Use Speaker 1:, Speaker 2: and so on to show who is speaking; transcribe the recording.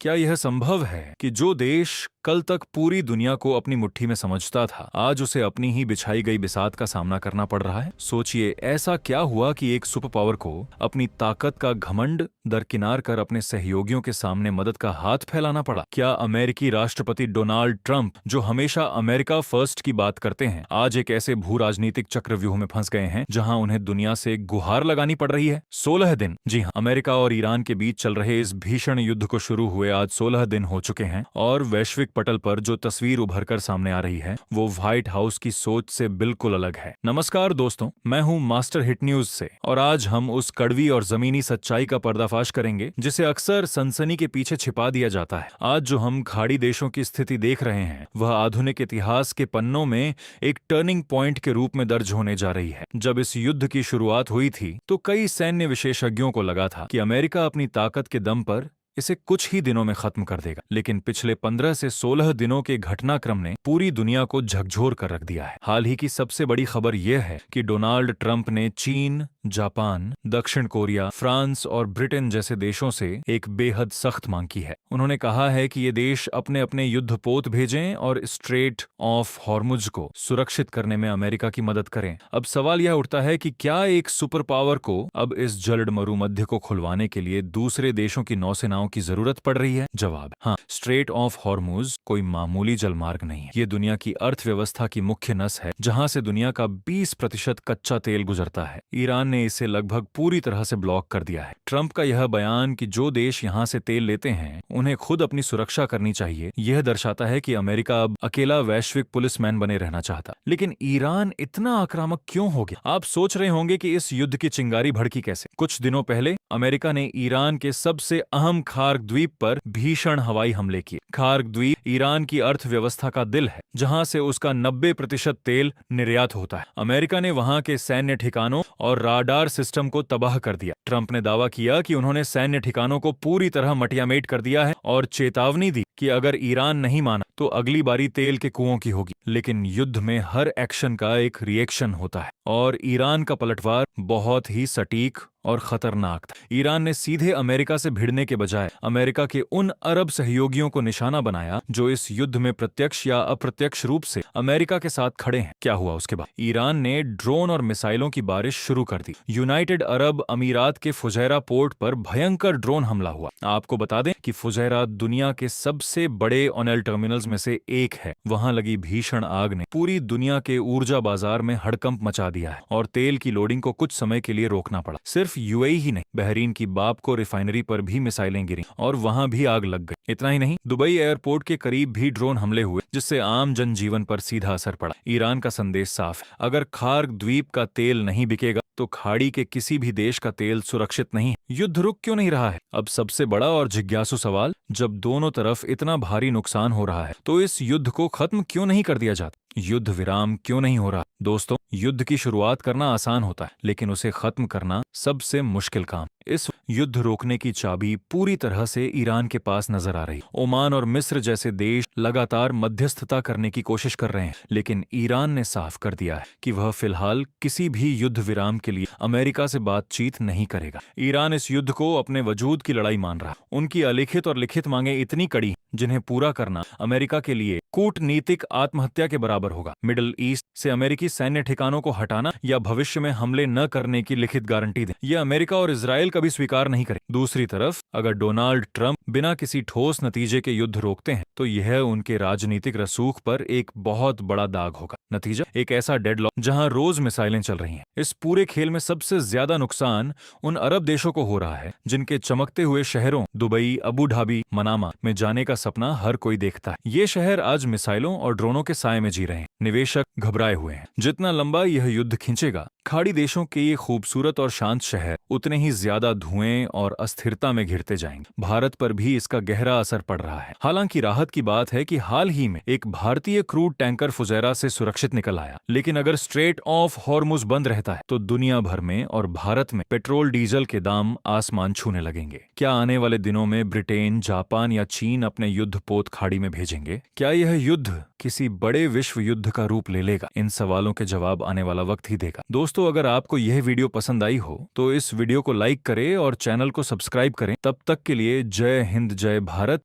Speaker 1: क्या यह संभव है कि जो देश कल तक पूरी दुनिया को अपनी मुट्ठी में समझता था, आज उसे अपनी ही बिछाई गई बिसात का सामना करना पड़ रहा है? सोचिए, ऐसा क्या हुआ कि एक सुपर पावर को अपनी ताकत का घमंड दरकिनार कर अपने सहयोगियों के सामने मदद का हाथ फैलाना पड़ा? क्या अमेरिकी राष्ट्रपति डोनाल्ड ट्रंप, जो हमेशा अमेरिका फर्स्ट की बात करते हैं, आज एक ऐसे भू राजनीतिक चक्रव्यूह में फंस गए हैं जहां उन्हें दुनिया से गुहार लगानी पड़ रही है? 16 दिन, जी हाँ, अमेरिका और ईरान के बीच चल रहे इस भीषण युद्ध को शुरू हुए आज 16 दिन हो चुके हैं और वैश्विक पटल पर जो तस्वीर उभर कर सामने आ रही है वो व्हाइट हाउस की सोच से बिल्कुल अलग है। नमस्कार दोस्तों, मैं हूं मास्टर हिट न्यूज से और आज हम उस कड़वी और जमीनी सच्चाई का पर्दाफाश करेंगे जिसे अक्सर सनसनी के पीछे छिपा दिया जाता है। आज जो हम खाड़ी देशों की स्थिति देख रहे हैं वह आधुनिक इतिहास के पन्नों में एक टर्निंग पॉइंट के रूप में दर्ज होने जा रही है। जब इस युद्ध की शुरुआत हुई थी तो कई सैन्य विशेषज्ञों को लगा था कि अमेरिका अपनी ताकत के दम पर इसे कुछ ही दिनों में खत्म कर देगा, लेकिन पिछले 15 से 16 दिनों के घटनाक्रम ने पूरी दुनिया को झकझोर कर रख दिया है। हाल ही की सबसे बड़ी खबर यह है कि डोनाल्ड ट्रंप ने चीन, जापान, दक्षिण कोरिया, फ्रांस और ब्रिटेन जैसे देशों से एक बेहद सख्त मांग की है। उन्होंने कहा है कि ये देश अपने अपने युद्धपोत भेजें और स्ट्रेट ऑफ हॉर्मुज को सुरक्षित करने में अमेरिका की मदद करें। अब सवाल यह उठता है कि क्या एक सुपर पावर को अब इस जलड मरुमध्य को खुलवाने के लिए दूसरे देशों की नौसेनाओं की जरूरत पड़ रही है? जवाब हाँ। स्ट्रेट ऑफ हॉर्मुज कोई मामूली जलमार्ग नहीं है। ये दुनिया की अर्थव्यवस्था की मुख्य नस है जहां से दुनिया का 20% कच्चा तेल गुजरता है। ईरान ने इसे लगभग पूरी तरह से ब्लॉक कर दिया है। ट्रंप का यह बयान कि जो देश यहां से तेल लेते हैं उन्हें खुद अपनी सुरक्षा करनी चाहिए, यह दर्शाता है कि अमेरिका अब अकेला वैश्विक पुलिसमैन बने रहना चाहता। लेकिन ईरान इतना आक्रामक क्यों हो गया? आप सोच रहे होंगे कि इस युद्ध की चिंगारी भड़की कैसे। कुछ दिनों पहले अमेरिका ने ईरान के सबसे अहम खार्ग द्वीप पर भीषण हवाई हमले किए। खार्ग द्वीप ईरान की अर्थव्यवस्था का दिल है, जहां से उसका 90% तेल निर्यात होता है। अमेरिका ने वहां के सैन्य ठिकानों और राडार सिस्टम को तबाह कर दिया। ट्रंप ने दावा किया कि उन्होंने सैन्य ठिकानों को पूरी तरह मटियामेट कर दिया है और चेतावनी दी कि अगर ईरान नहीं माना तो अगली बारी तेल के कुओं की होगी। लेकिन युद्ध में हर एक्शन का एक रिएक्शन होता है और ईरान का पलटवार बहुत ही सटीक और खतरनाक था। ईरान ने सीधे अमेरिका से भिड़ने के बजाय अमेरिका के उन अरब सहयोगियों को निशाना बनाया जो इस युद्ध में प्रत्यक्ष या अप्रत्यक्ष रूप से अमेरिका के साथ खड़े हैं। क्या हुआ उसके बाद? ईरान ने ड्रोन और मिसाइलों की बारिश शुरू कर दी। यूनाइटेड अरब अमीरात के फुजैरा पोर्ट पर भयंकर ड्रोन हमला हुआ। आपको बता दें कि फुजैरा दुनिया के सबसे बड़े ऑयल टर्मिनल्स में से एक है। वहां लगी भीषण आग ने पूरी दुनिया के ऊर्जा बाजार में हड़कंप मचा दिया है और तेल की लोडिंग को कुछ समय के लिए रोकना पड़ा। सिर्फ यूएई ही नहीं, बहरीन की बापको रिफाइनरी पर भी मिसाइलें गिरी और वहां भी आग लग गई। इतना ही नहीं, दुबई एयरपोर्ट के करीब भी ड्रोन हमले हुए जिससे आम जनजीवन पर सीधा असर पड़ा। ईरान का संदेश साफ है, अगर खार्ग द्वीप का तेल नहीं बिकेगा तो खाड़ी के किसी भी देश का तेल सुरक्षित नहीं है। युद्ध रुक क्यों नहीं रहा है? अब सबसे बड़ा और जिज्ञासु सवाल, जब दोनों तरफ इतना भारी नुकसान हो रहा है तो इस युद्ध को खत्म क्यों नहीं कर दिया जाता? युद्ध विराम क्यों नहीं हो रहा? दोस्तों, युद्ध की शुरुआत करना आसान होता है, लेकिन उसे खत्म करना सबसे मुश्किल काम। इस युद्ध रोकने की चाबी पूरी तरह से ईरान के पास नजर आ रही। ओमान और मिस्र जैसे देश लगातार मध्यस्थता करने की कोशिश कर रहे हैं, लेकिन ईरान ने साफ कर दिया है कि वह फिलहाल किसी भी युद्ध विराम के लिए अमेरिका से बातचीत नहीं करेगा। ईरान इस युद्ध को अपने वजूद की लड़ाई मान रहा। उनकी अलिखित और लिखित मांगे इतनी कड़ी जिन्हें पूरा करना अमेरिका के लिए कूटनीतिक आत्महत्या के बराबर होगा। मिडिल ईस्ट से अमेरिकी सैन्य ठिकानों को हटाना या भविष्य में हमले न करने की लिखित गारंटी दे, यह अमेरिका और इजराइल कभी स्वीकार नहीं करे। दूसरी तरफ अगर डोनाल्ड ट्रंप बिना किसी ठोस नतीजे के युद्ध रोकते हैं तो यह उनके राजनीतिक रसूख पर एक बहुत बड़ा दाग होगा। नतीजा एक ऐसा डेडलॉक जहां रोज मिसाइलें चल रही हैं। इस पूरे खेल में सबसे ज्यादा नुकसान उन अरब देशों को हो रहा है जिनके चमकते हुए शहरों दुबई, अबू धाबी, मनामा में जाने का सपना हर कोई देखता है। ये शहर आज मिसाइलों और ड्रोनों के साए में जी रहे हैं। निवेशक घबराए हुए हैं। जितना लंबा यह युद्ध खींचेगा, खाड़ी देशों के ये खूबसूरत और शांत शहर उतने ही ज्यादा धुएं और अस्थिरता में घिरते जाएंगे। भारत पर भी इसका गहरा असर पड़ रहा है। हालांकि राहत की बात है कि हाल ही में एक भारतीय क्रूड टैंकर फुजैरा से सुरक्षित निकल आया, लेकिन अगर स्ट्रेट ऑफ हॉर्मुज बंद रहता है तो दुनिया भर में और भारत में पेट्रोल डीजल के दाम आसमान छूने लगेंगे। क्या आने वाले दिनों में ब्रिटेन, जापान या चीन अपने युद्धपोत खाड़ी में भेजेंगे? क्या यह युद्ध किसी बड़े विश्व युद्ध का रूप ले लेगा? इन सवालों के जवाब आने वाला वक्त ही देगा। दोस्तों, अगर आपको यह वीडियो पसंद आई हो तो इस वीडियो को लाइक करें और चैनल को सब्सक्राइब करें। तब तक के लिए जय हिंद, जय भारत।